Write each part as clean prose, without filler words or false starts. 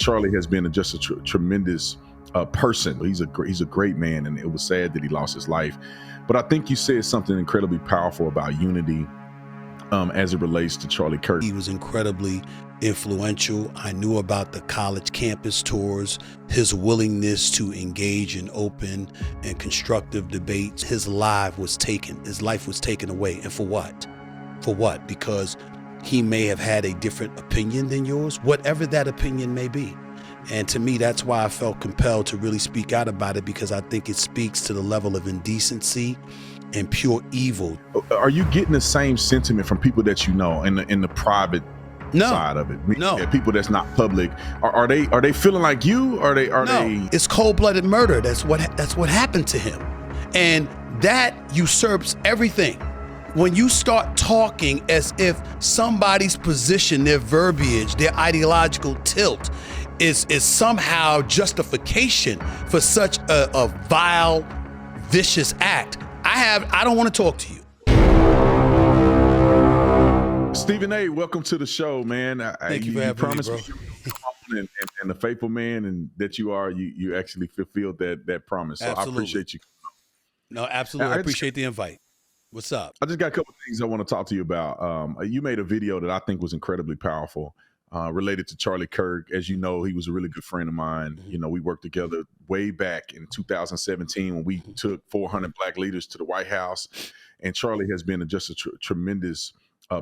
Charlie has been just a tremendous person. He's a great man, and it was sad that he lost his life. But I think you said something incredibly powerful about unity as it relates to Charlie Kirk. He was incredibly influential. I knew about the college campus tours, his willingness to engage in open and constructive debates. His life was taken away. And for what? For what? Because he may have had a different opinion than yours, whatever that opinion may be. And to me, that's why I felt compelled to really speak out about it, because I think it speaks to the level of indecency and pure evil. Are you getting the same sentiment from people that you know in the private side of it? No. Yeah, people that's not public. Are they feeling like you? Are they? It's cold-blooded murder. That's what happened to him, and that usurps everything. When you start talking as if somebody's position, their verbiage, their ideological tilt is somehow justification for such a vile, vicious act, I don't want to talk to you. Stephen A., welcome to the show, man. Thank you for having me, bro. And the faithful man and that you are, you actually fulfilled that promise. So Absolutely. I appreciate you. No, absolutely. I appreciate the invite. What's up? I just got a couple of things I want to talk to you about. You made a video that I think was incredibly powerful related to Charlie Kirk. As you know, he was a really good friend of mine. Mm-hmm. You know, we worked together way back in 2017 when we took 400 Black leaders to the White House. And Charlie has been just a tremendous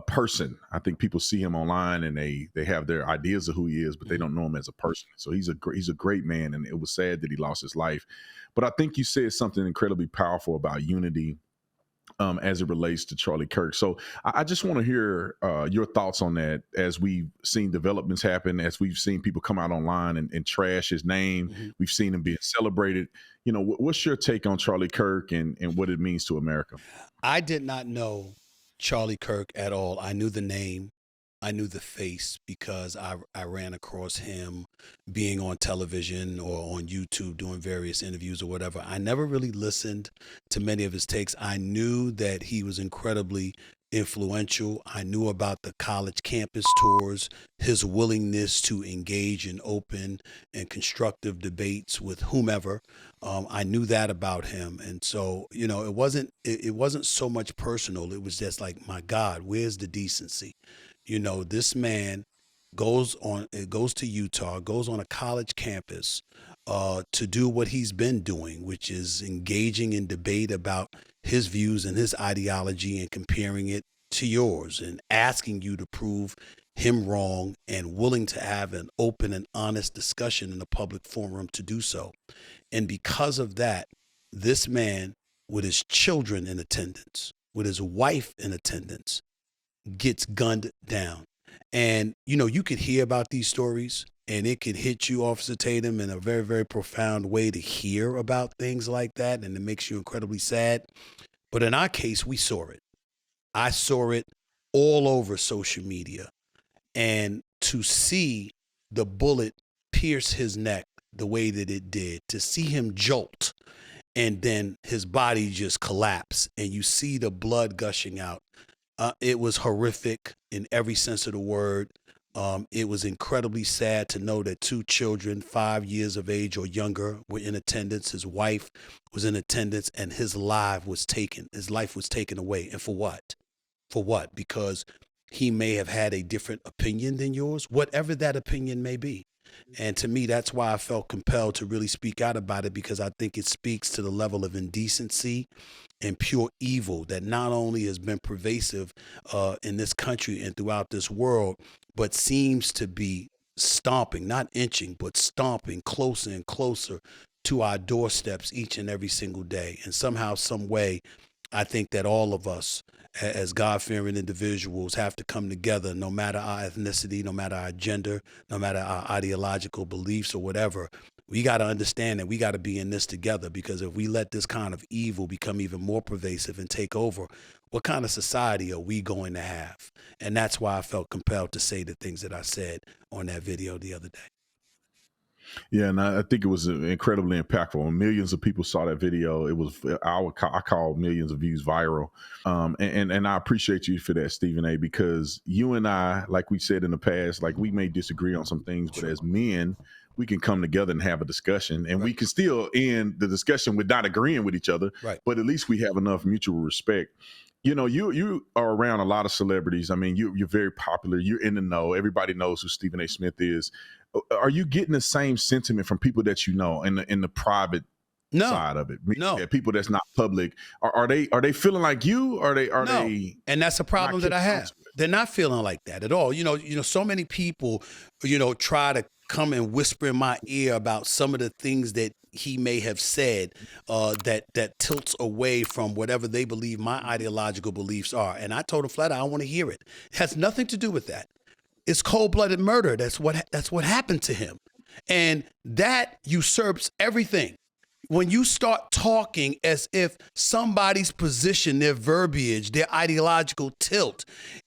person. I think people see him online and they have their ideas of who he is, but they don't know him as a person. So he's a great man, and it was sad that he lost his life. But I think you said something incredibly powerful about unity as it relates to Charlie Kirk. So I just want to hear your thoughts on that, as we've seen developments happen, as we've seen people come out online and trash his name. Mm-hmm. We've seen him being celebrated. You know, what's your take on Charlie Kirk and what it means to America? I did not know Charlie Kirk at all. I knew the name. I knew the face because I ran across him being on television or on YouTube doing various interviews or whatever. I never really listened to many of his takes. I knew that he was incredibly influential. I knew about the college campus tours, his willingness to engage in open and constructive debates with whomever. I knew that about him. And so, you know, it wasn't so much personal. It was just like, my God, where's the decency? You know, this man goes to Utah, goes on a college campus to do what he's been doing, which is engaging in debate about his views and his ideology and comparing it to yours and asking you to prove him wrong, and willing to have an open and honest discussion in a public forum to do so. And because of that, this man, with his children in attendance, with his wife in attendance, gets gunned down. And, you know, you could hear about these stories and it could hit you, Officer Tatum, in a very, very profound way to hear about things like that. And it makes you incredibly sad. But in our case, we saw it. I saw it all over social media. And to see the bullet pierce his neck the way that it did, to see him jolt and then his body just collapse and you see the blood gushing out. It was horrific in every sense of the word. It was incredibly sad to know that 2 children, 5 years of age or younger, were in attendance. His wife was in attendance, and his life was taken away. And for what? For what? Because he may have had a different opinion than yours, whatever that opinion may be. And to me, that's why I felt compelled to really speak out about it, because I think it speaks to the level of indecency and pure evil that not only has been pervasive in this country and throughout this world, but seems to be stomping, not inching, but stomping closer and closer to our doorsteps each and every single day. And somehow, some way, I think that all of us as God-fearing individuals have to come together, no matter our ethnicity, no matter our gender, no matter our ideological beliefs or whatever. We got to understand that we got to be in this together, because if we let this kind of evil become even more pervasive and take over, what kind of society are we going to have? And that's why I felt compelled to say the things that I said on that video the other day. Yeah, and I think it was incredibly impactful. Millions of people saw that video. It was I call millions of views viral. And I appreciate you for that, Stephen A. Because you and I, like we said in the past, like we may disagree on some things, but Sure. as men, we can come together and have a discussion, and we Right. can still end the discussion with not agreeing with each other. Right. But at least we have enough mutual respect. You know, you are around a lot of celebrities. I mean, you're very popular. You're in the know. Everybody knows who Stephen A. Smith is. Are you getting the same sentiment from people that you know in the private No, side of it? no, Yeah, people that's not public. Are they feeling like you? Are no. they And that's a problem not that I catching on have. to it? They're not feeling like that at all. So many people, try to come and whisper in my ear about some of the things that he may have said that tilts away from whatever they believe my ideological beliefs are. And I told him flat out, I don't want to hear it. It has nothing to do with that. It's cold-blooded murder. That's what happened to him. And that usurps everything. When you start talking as if somebody's position, their verbiage, their ideological tilt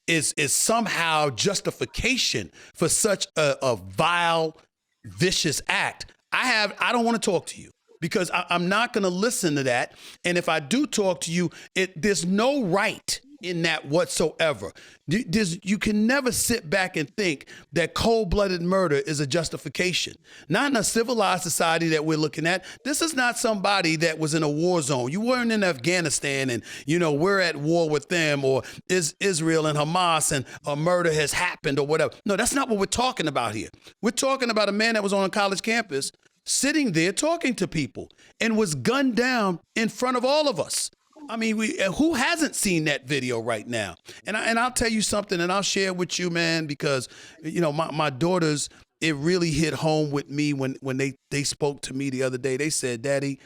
is somehow justification for such a vile, vicious act, I don't want to talk to you because I'm not going to listen to that. And if I do talk to you, there's no right in that whatsoever. You can never sit back and think that cold-blooded murder is a justification. Not in a civilized society that we're looking at. This is not somebody that was in a war zone. You weren't in Afghanistan and, we're at war with them, or is Israel and Hamas and a murder has happened or whatever. No, that's not what we're talking about here. We're talking about a man that was on a college campus sitting there talking to people and was gunned down in front of all of us. I mean, who hasn't seen that video right now? And I'll tell you something, and I'll share it with you, man, because my daughters, it really hit home with me when they spoke to me the other day. They said, "Daddy,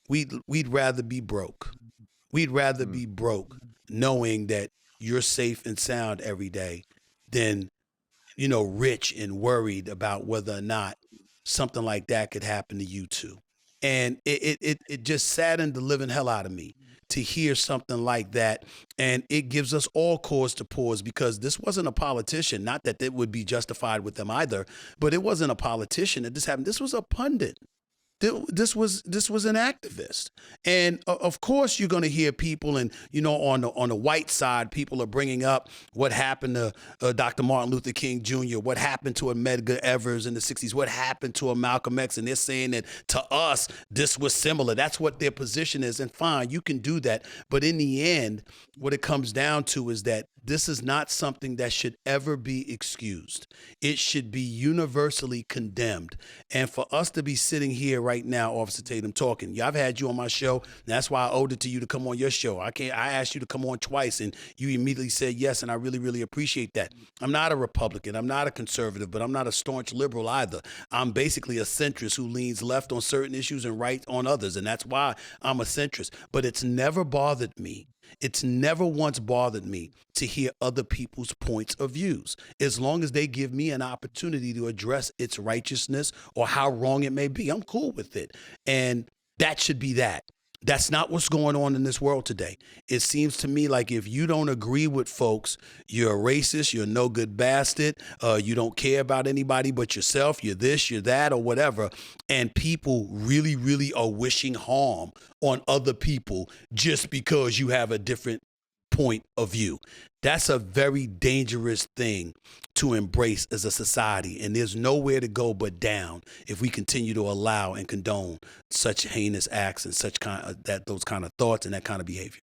we'd rather be broke. We'd rather be broke, knowing that you're safe and sound every day, than rich and worried about whether or not something like that could happen to you too." And it just saddened the living hell out of me to hear something like that. And it gives us all cause to pause, because this wasn't a politician. Not that it would be justified with them either, but it wasn't a politician that this happened. This was a pundit. This was an activist. And of course you're going to hear people, and on the white side, people are bringing up what happened to Dr. Martin Luther King Jr., what happened to a Medgar Evers in the 60s, what happened to a Malcolm X, and they're saying that to us this was similar. That's what their position is. And fine, you can do that, but in the end, what it comes down to is that this is not something that should ever be excused. It should be universally condemned. And for us to be sitting here right now, Officer Tatum, talking, I've had you on my show. That's why I owed it to you to come on your show. I asked you to come on twice, and you immediately said yes, and I really, really appreciate that. I'm not a Republican. I'm not a conservative, but I'm not a staunch liberal either. I'm basically a centrist who leans left on certain issues and right on others, and that's why I'm a centrist. But it's never bothered me. It's never once bothered me to hear other people's points of views, as long as they give me an opportunity to address its righteousness or how wrong it may be. I'm cool with it. And that should be that. That's not what's going on in this world today. It seems to me like if you don't agree with folks, you're a racist, you're a no good bastard, you don't care about anybody but yourself, you're this, you're that, or whatever. And people really, really are wishing harm on other people just because you have a different point of view. That's a very dangerous thing to embrace as a society, and there's nowhere to go but down if we continue to allow and condone such heinous acts and those kind of thoughts and that kind of behavior.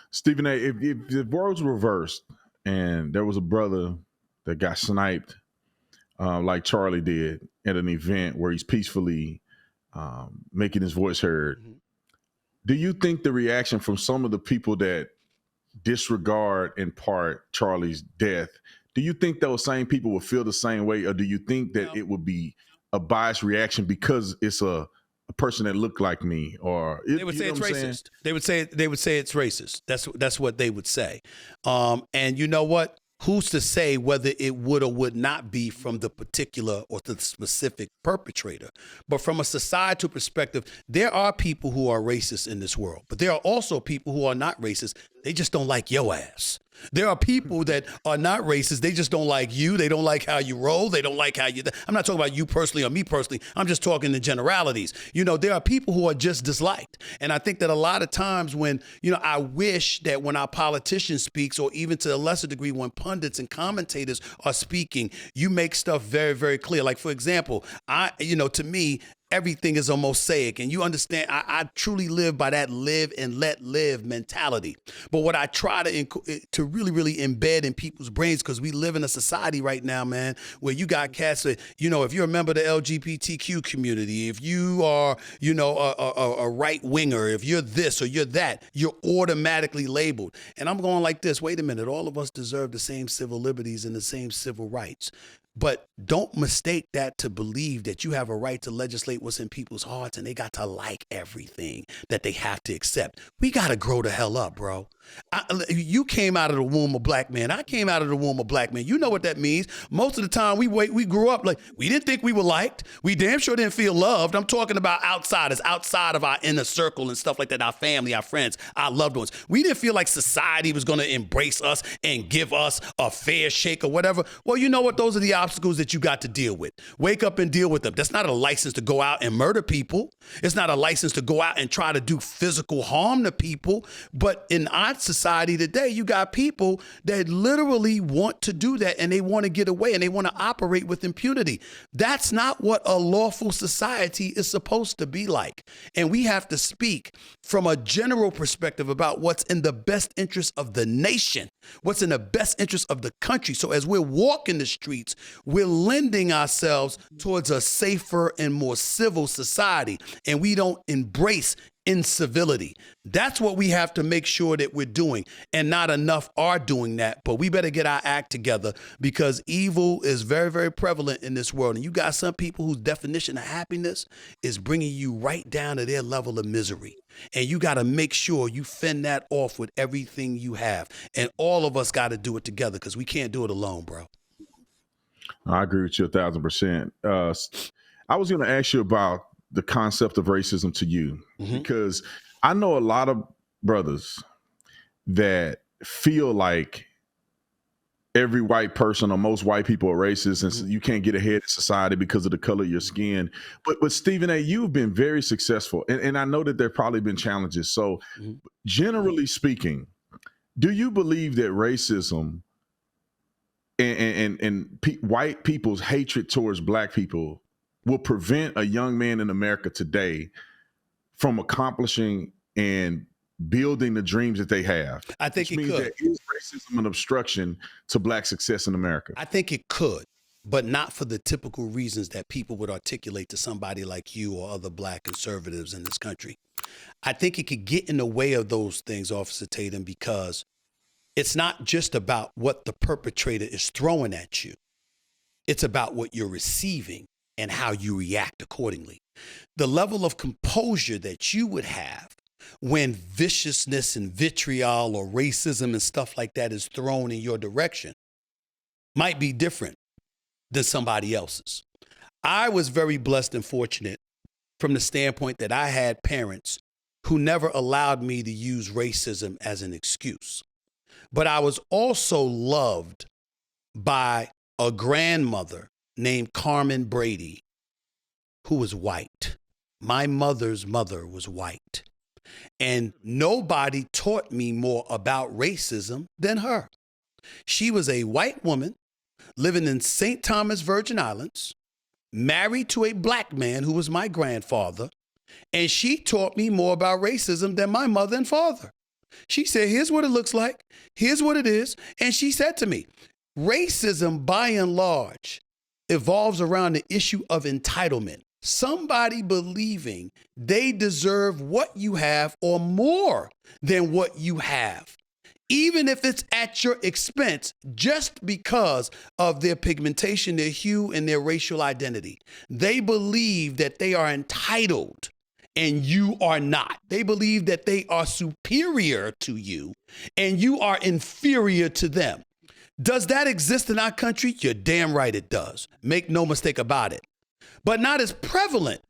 Stephen A., if the roles were reversed and there was a brother that got sniped like Charlie did at an event where he's peacefully making his voice heard, do you think the reaction from some of the people that disregard in part Charlie's death, do you think those same people will feel the same way, or do you think that it would be a biased reaction because it's a person that looked like me? Or they would say it's racist. They would say it's racist. That's what they would say. And you know what? Who's to say whether it would or would not be from the particular or the specific perpetrator? But from a societal perspective, there are people who are racist in this world, but there are also people who are not racist They just don't like your ass. There are people that are not racist. They just don't like you. They don't like how you roll. They don't like how you. I'm not talking about you personally or me personally. I'm just talking in generalities. You know, there are people who are just disliked. And I think that a lot of times when, you know, I wish that when our politician speaks, or even to a lesser degree when pundits and commentators are speaking, you make stuff very, very clear. Like, for example, to me, everything is a mosaic, and you understand, I truly live by that live and let live mentality. But what I try to really, really embed in people's brains, because we live in a society right now, man, where you got cats that, you know, if you're a member of the LGBTQ community, if you are, you know, a right winger, if you're this or you're that, you're automatically labeled. And I'm going like this, wait a minute, all of us deserve the same civil liberties and the same civil rights. But don't mistake that to believe that you have a right to legislate what's in people's hearts and they got to like everything that they have to accept. We got to grow the hell up, bro. You came out of the womb of black man. I came out of the womb of black man. You know what that means. Most of the time we grew up like we didn't think we were liked. We damn sure didn't feel loved. I'm talking about outsiders, outside of our inner circle and stuff like that, our family, our friends, our loved ones. We didn't feel like society was going to embrace us and give us a fair shake or whatever. Well, you know what? Those are the obstacles that you got to deal with. Wake up and deal with them. That's not a license to go out and murder people. It's not a license to go out and try to do physical harm to people. But in our society today, you got people that literally want to do that, and they want to get away, and they want to operate with impunity. That's not what a lawful society is supposed to be like. And we have to speak from a general perspective about what's in the best interest of the nation, what's in the best interest of the country. So as we're walking the streets, we're lending ourselves towards a safer and more civil society, and we don't embrace incivility. That's what we have to make sure that we're doing, and not enough are doing that. But we better get our act together, because evil is very, very prevalent in this world. And you got some people whose definition of happiness is bringing you right down to their level of misery. And you got to make sure you fend that off with everything you have. And all of us got to do it together, because we can't do it alone, bro. I agree with you 1,000%. I was going to ask you about the concept of racism to you, because I know a lot of brothers that feel like every white person or most white people are racist, and so you can't get ahead in society because of the color of your skin. But Stephen A., you've been very successful, and I know that there have probably been challenges. So generally speaking, do you believe that racism and white people's hatred towards black people will prevent a young man in America today from accomplishing and building the dreams that they have? I think it could. That is racism an obstruction to black success in America? I think it could, but not for the typical reasons that people would articulate to somebody like you or other black conservatives in this country. I think it could get in the way of those things, Officer Tatum, because it's not just about what the perpetrator is throwing at you. It's about what you're receiving and how you react accordingly. The level of composure that you would have when viciousness and vitriol or racism and stuff like that is thrown in your direction might be different than somebody else's. I was very blessed and fortunate from the standpoint that I had parents who never allowed me to use racism as an excuse. But I was also loved by a grandmother named Carmen Brady, who was white. My mother's mother was white. And nobody taught me more about racism than her. She was a white woman living in St. Thomas, Virgin Islands, married to a black man who was my grandfather. And she taught me more about racism than my mother and father. She said, here's what it looks like. Here's what it is. And she said to me, racism, by and large, evolves around the issue of entitlement. Somebody believing they deserve what you have or more than what you have, even if it's at your expense, just because of their pigmentation, their hue, and their racial identity. They believe that they are entitled and you are not. They believe that they are superior to you and you are inferior to them. Does that exist in our country? You're damn right it does. Make no mistake about it. But not as prevalent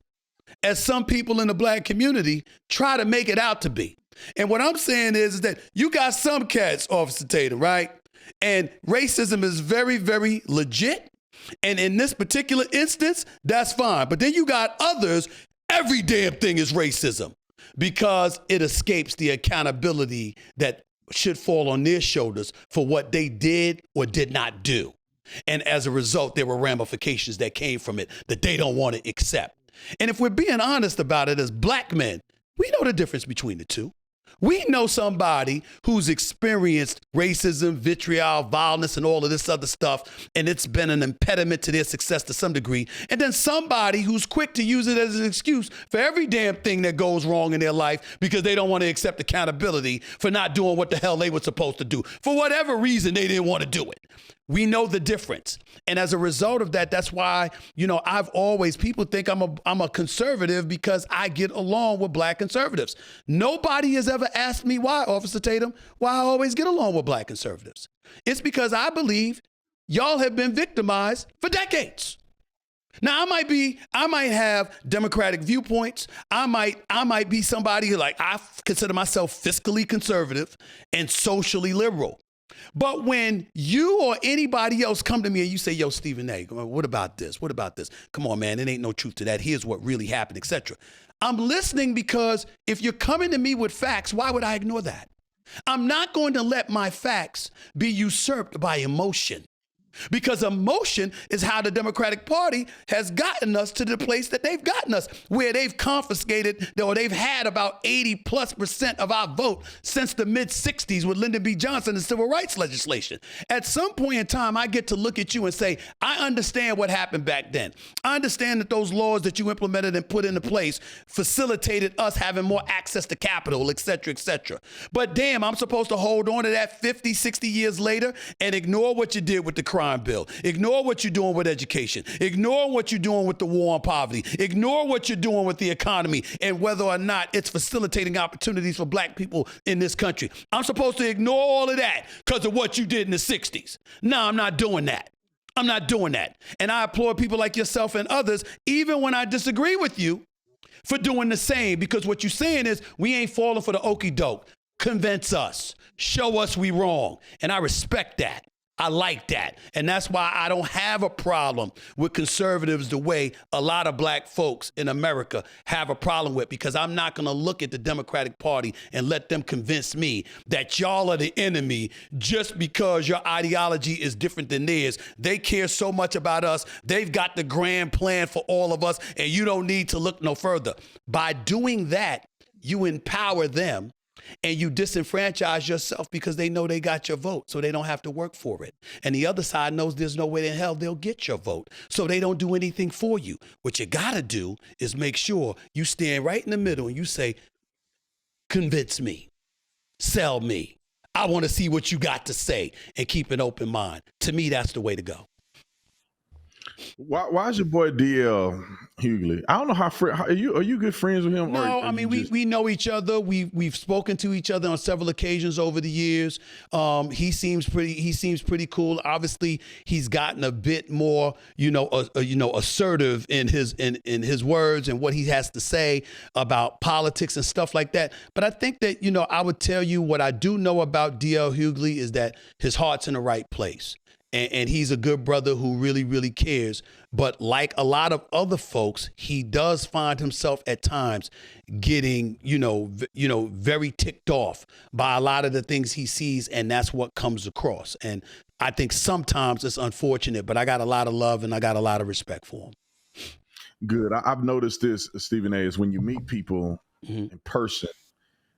as some people in the black community try to make it out to be. And what I'm saying is that you got some cats, Officer Tatum, right? And racism is very, very legit. And in this particular instance, that's fine. But then you got others, every damn thing is racism because it escapes the accountability that should fall on their shoulders for what they did or did not do. And as a result, there were ramifications that came from it that they don't want to accept. And if we're being honest about it as black men, we know the difference between the two. We know somebody who's experienced racism, vitriol, violence, and all of this other stuff, and it's been an impediment to their success to some degree. And then somebody who's quick to use it as an excuse for every damn thing that goes wrong in their life because they don't want to accept accountability for not doing what the hell they were supposed to do. For whatever reason, they didn't want to do it. We know the difference. And as a result of that, that's why, I've always, people think I'm a conservative because I get along with black conservatives. Nobody has ever asked me why, Officer Tatum, why I always get along with black conservatives. It's because I believe y'all have been victimized for decades. Now, I might have democratic viewpoints. I might be somebody who, like, I consider myself fiscally conservative and socially liberal. But when you or anybody else come to me and you say, yo, Stephen A., what about this? What about this? Come on, man, there ain't no truth to that. Here's what really happened, etc. I'm listening because if you're coming to me with facts, why would I ignore that? I'm not going to let my facts be usurped by emotion. Because emotion is how the Democratic Party has gotten us to the place that they've gotten us, where they've confiscated, or they've had about 80+% of our vote since the mid-'60s with Lyndon B. Johnson and civil rights legislation. At some point in time, I get to look at you and say, I understand what happened back then. I understand that those laws that you implemented and put into place facilitated us having more access to capital, et cetera, et cetera. But damn, I'm supposed to hold on to that 50, 60 years later and ignore what you did with the crime bill. Ignore what you're doing with education. Ignore what you're doing with the war on poverty. Ignore what you're doing with the economy and whether or not it's facilitating opportunities for black people in this country. I'm supposed to ignore all of that because of what you did in the 60s. No, I'm not doing that. I'm not doing that. And I applaud people like yourself and others, even when I disagree with you, for doing the same, because what you're saying is we ain't falling for the okie doke. Convince us. Show us we wrong. And I respect that. I like that. And that's why I don't have a problem with conservatives the way a lot of black folks in America have a problem with, because I'm not going to look at the Democratic Party and let them convince me that y'all are the enemy just because your ideology is different than theirs. They care so much about us. They've got the grand plan for all of us, and you don't need to look no further. By doing that, you empower them. And you disenfranchise yourself because they know they got your vote, so they don't have to work for it. And the other side knows there's no way in hell they'll get your vote, so they don't do anything for you. What you got to do is make sure you stand right in the middle and you say, convince me, sell me. I want to see what you got to say, and keep an open mind. To me, that's the way to go. Why is your boy DL Hughley? I don't know how are you good friends with him? No, I mean we know each other. We've spoken to each other on several occasions over the years. He seems pretty cool. Obviously, he's gotten a bit more assertive in his words and what he has to say about politics and stuff like that. But I think that I would tell you what I do know about DL Hughley is that his heart's in the right place. And he's a good brother who really, really cares. But like a lot of other folks, he does find himself at times getting, very ticked off by a lot of the things he sees. And that's what comes across. And I think sometimes it's unfortunate, but I got a lot of love and I got a lot of respect for him. Good. I've noticed this, Stephen A., is when you meet people in person,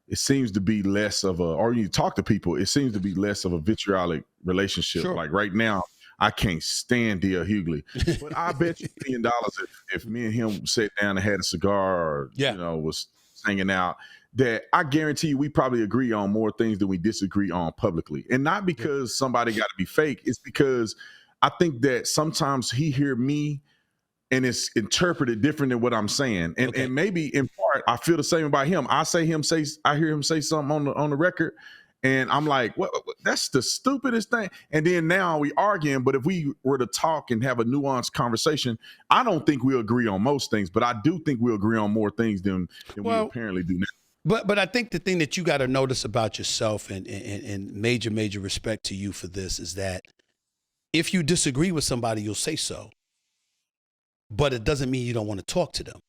it seems to be less of or you talk to people, it seems to be less of a vitriolic relationship. Sure. Like right now, I can't stand D.L. Hughley, but I bet you $1 million if me and him sat down and had a cigar or, was hanging out, that I guarantee you we probably agree on more things than we disagree on publicly. And not because somebody got to be fake. It's because I think that sometimes he hear me and it's interpreted different than what I'm saying. And maybe in part, I feel the same about him. I hear him say something on the record, and I'm like, what? That's the stupidest thing. And then now we arguing, but if we were to talk and have a nuanced conversation, I don't think we'll agree on most things, but I do think we'll agree on more things than we apparently do now. But I think the thing that you got to notice about yourself, and major respect to you for this, is that if you disagree with somebody, you'll say so. But it doesn't mean you don't want to talk to them.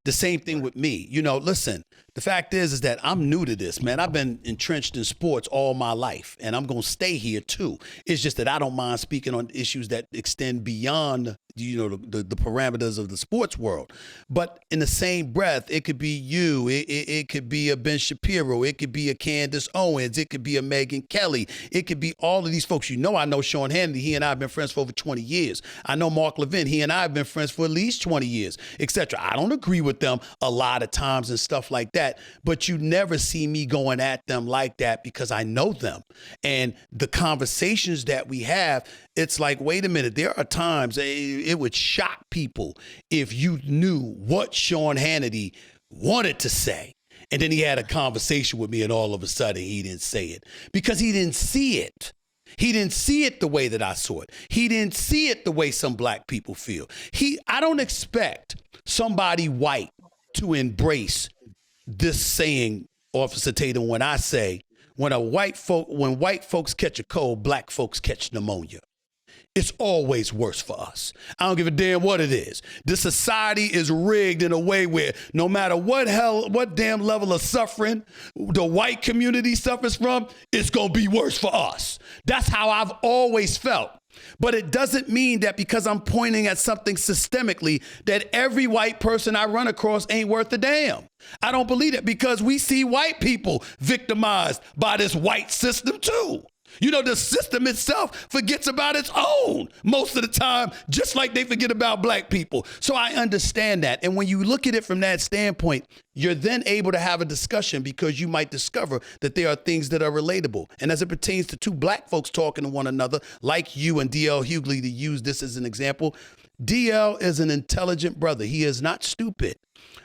The same thing with me. You know, listen, the fact is that I'm new to this, man. I've been entrenched in sports all my life, and I'm going to stay here too. It's just that I don't mind speaking on issues that extend beyond, you know, the parameters of the sports world. But in the same breath, it could be you. It could be a Ben Shapiro. It could be a Candace Owens. It could be a Megyn Kelly. It could be all of these folks. You know, I know Sean Hannity. He and I have been friends for over 20 years. I know Mark Levin. He and I have been friends for at least 20 years, etc. I don't agree with them a lot of times and stuff like that, but you never see me going at them like that because I know them. And the conversations that we have, it's like, wait a minute, there are times it would shock people if you knew what Sean Hannity wanted to say. And then he had a conversation with me and all of a sudden he didn't say it because he didn't see it. He didn't see it the way that I saw it. He didn't see it the way some black people feel. I don't expect somebody white to embrace this saying, Officer Tatum, when I say, when white folks catch a cold, black folks catch pneumonia. It's always worse for us. I don't give a damn what it is. This society is rigged in a way where no matter what damn level of suffering the white community suffers from, it's going to be worse for us. That's how I've always felt. But it doesn't mean that because I'm pointing at something systemically that every white person I run across ain't worth a damn. I don't believe it because we see white people victimized by this white system too. You know, the system itself forgets about its own most of the time, just like they forget about black people. So I understand that. And when you look at it from that standpoint, you're then able to have a discussion because you might discover that there are things that are relatable. And as it pertains to two black folks talking to one another, like you and D.L. Hughley, to use this as an example, D.L. is an intelligent brother. He is not stupid,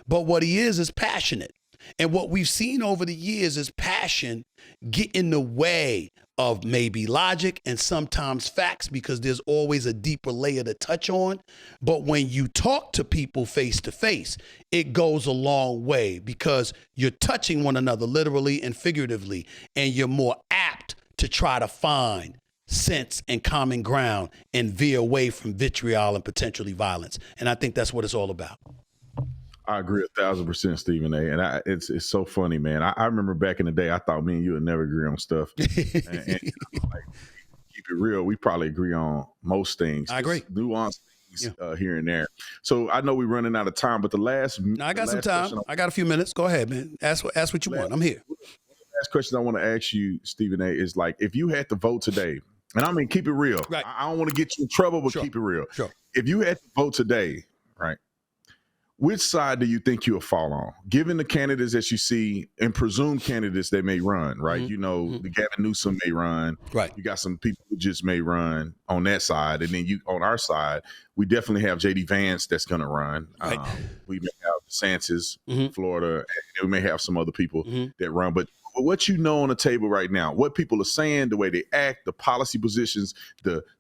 but what he is passionate. And what we've seen over the years is passion get in the way of maybe logic and sometimes facts because there's always a deeper layer to touch on. But when you talk to people face to face, it goes a long way because you're touching one another literally and figuratively, and you're more apt to try to find sense and common ground and veer away from vitriol and potentially violence. And I think that's what it's all about. I agree 1,000%, Stephen A. And it's so funny, man. I remember back in the day, I thought me and you would never agree on stuff. and like, keep it real, we probably agree on most things. I agree. Nuanced things here and there. So I know we're running out of time, but I got some time. I got a few minutes. Go ahead, man. Ask what you want. I'm here. The last question I want to ask you, Stephen A., is like, if you had to vote today, and I mean, keep it real. Right. I don't want to get you in trouble, but keep it real. Sure. If you had to vote today, right, which side do you think you'll fall on, given the candidates that you see and presumed candidates that may run, right? Mm-hmm. You know, the Gavin Newsom may run. Right. You got some people who just may run on that side. And then on our side, we definitely have J.D. Vance that's going to run. Right. We may have DeSantis, Florida, and we may have some other people that run. But what you know on the table right now, what people are saying, the way they act, the policy positions,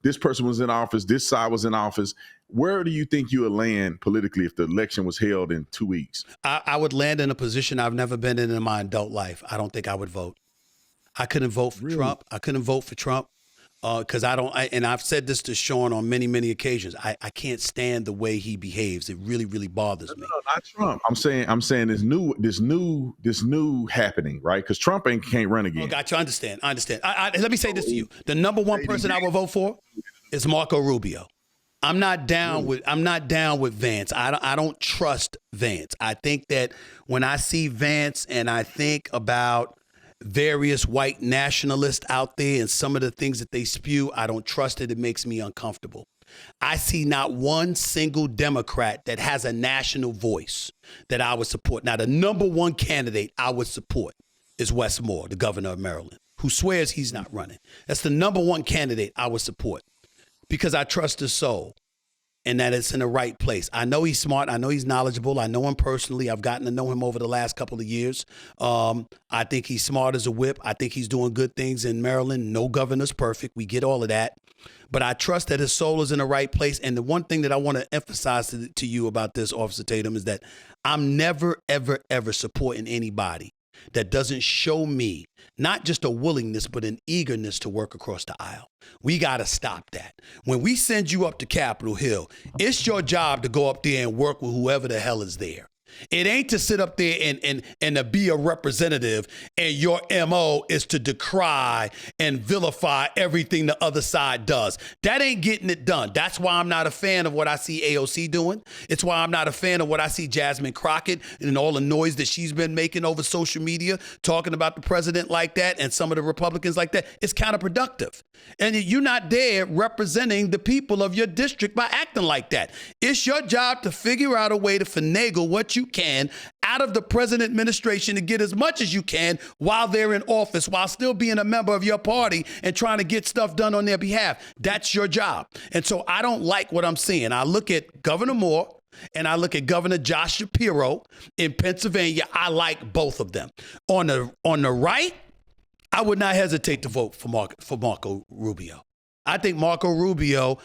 this person was in office, this side was in office. Where do you think you would land politically if the election was held in 2 weeks? I would land in a position I've never been in my adult life. I don't think I would vote. I couldn't vote for Trump. I couldn't vote for Trump because and I've said this to Sean on many, many occasions. I can't stand the way he behaves. It really, really bothers me. No, not Trump. I'm saying this new happening, right? Because Trump can't run again. Oh, gotcha. I understand. Let me say this to you. The number one person I will vote for is Marco Rubio. I'm not down with Vance. I don't trust Vance. I think that when I see Vance and I think about various white nationalists out there and some of the things that they spew, I don't trust it. It makes me uncomfortable. I see not one single Democrat that has a national voice that I would support. Now, the number one candidate I would support is Wes Moore, the governor of Maryland, who swears he's not running. That's the number one candidate I would support. Because I trust his soul and that it's in the right place. I know he's smart. I know he's knowledgeable. I know him personally. I've gotten to know him over the last couple of years. I think he's smart as a whip. I think he's doing good things in Maryland. No governor's perfect. We get all of that. but I trust that his soul is in the right place. And the one thing that I want to emphasize to you about this, Officer Tatum, is that I'm never, ever, ever supporting anybody that doesn't show me not just a willingness, but an eagerness to work across the aisle. We got to stop that. When we send you up to Capitol Hill, it's your job to go up there and work with whoever the hell is there. It ain't to sit up there and to be a representative and your MO is to decry and vilify everything the other side does. That ain't getting it done. That's why I'm not a fan of what I see AOC doing. It's why I'm not a fan of what I see Jasmine Crockett and all the noise that she's been making over social media, talking about the president like that and some of the Republicans like that. It's counterproductive. And you're not there representing the people of your district by acting like that. It's your job to figure out a way to finagle what you can out of the present administration to get as much as you can while they're in office, while still being a member of your party and trying to get stuff done on their behalf. That's your job. And so I don't like what I'm seeing. I look at Governor Moore and I look at Governor Josh Shapiro in Pennsylvania. I like both of them. On the right, I would not hesitate to vote for Marco Rubio. I think Marco Rubio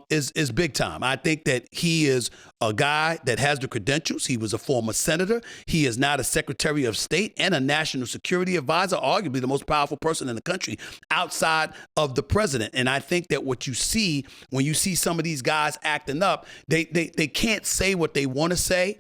is big time. I think that he is a guy that has the credentials. He was a former senator. He is now the Secretary of State and a national security advisor, arguably the most powerful person in the country outside of the president. And I think that what you see when you see some of these guys acting up, they can't say what they want to say,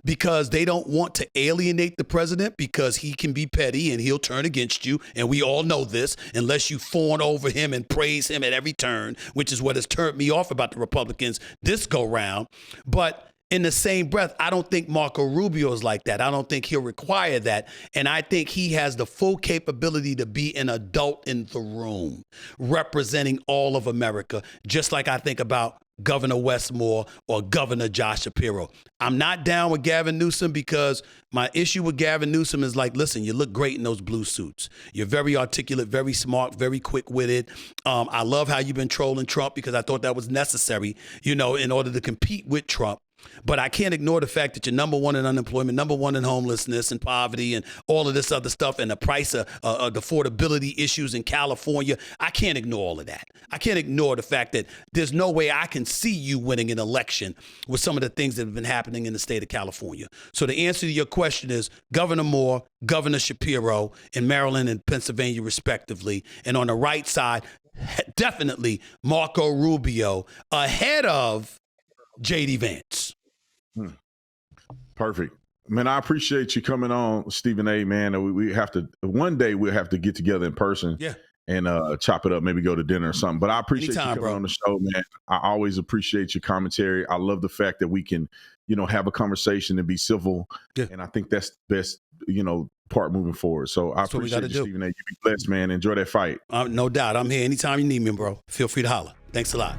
because they don't want to alienate the president, because he can be petty and he'll turn against you. And we all know this, unless you fawn over him and praise him at every turn, which is what has turned me off about the Republicans this go round. But in the same breath, I don't think Marco Rubio is like that. I don't think he'll require that. And I think he has the full capability to be an adult in the room, representing all of America, just like I think about Governor Wes Moore or Governor Josh Shapiro. I'm not down with Gavin Newsom, because my issue with Gavin Newsom is like, listen, you look great in those blue suits. You're very articulate, very smart, very quick-witted. I love how you've been trolling Trump, because I thought that was necessary, in order to compete with Trump. But I can't ignore the fact that you're number one in unemployment, number one in homelessness and poverty and all of this other stuff, and the price of the affordability issues in California. I can't ignore all of that. I can't ignore the fact that there's no way I can see you winning an election with some of the things that have been happening in the state of California. So the answer to your question is Governor Moore, Governor Shapiro in Maryland and Pennsylvania, respectively. And on the right side, definitely Marco Rubio ahead of J.D. Vance. Perfect. Man, I appreciate you coming on, Stephen A. Man, we have to, one day we'll have to get together in person. Yeah. And chop it up, maybe go to dinner or something. But I appreciate you coming on the show, man. I always appreciate your commentary. I love the fact that we can, have a conversation and be civil. Yeah. And I think that's the best, part moving forward. So I appreciate you, Stephen A. You be blessed, man. Enjoy that fight. No doubt. I'm here anytime you need me, bro. Feel free to holler. Thanks a lot.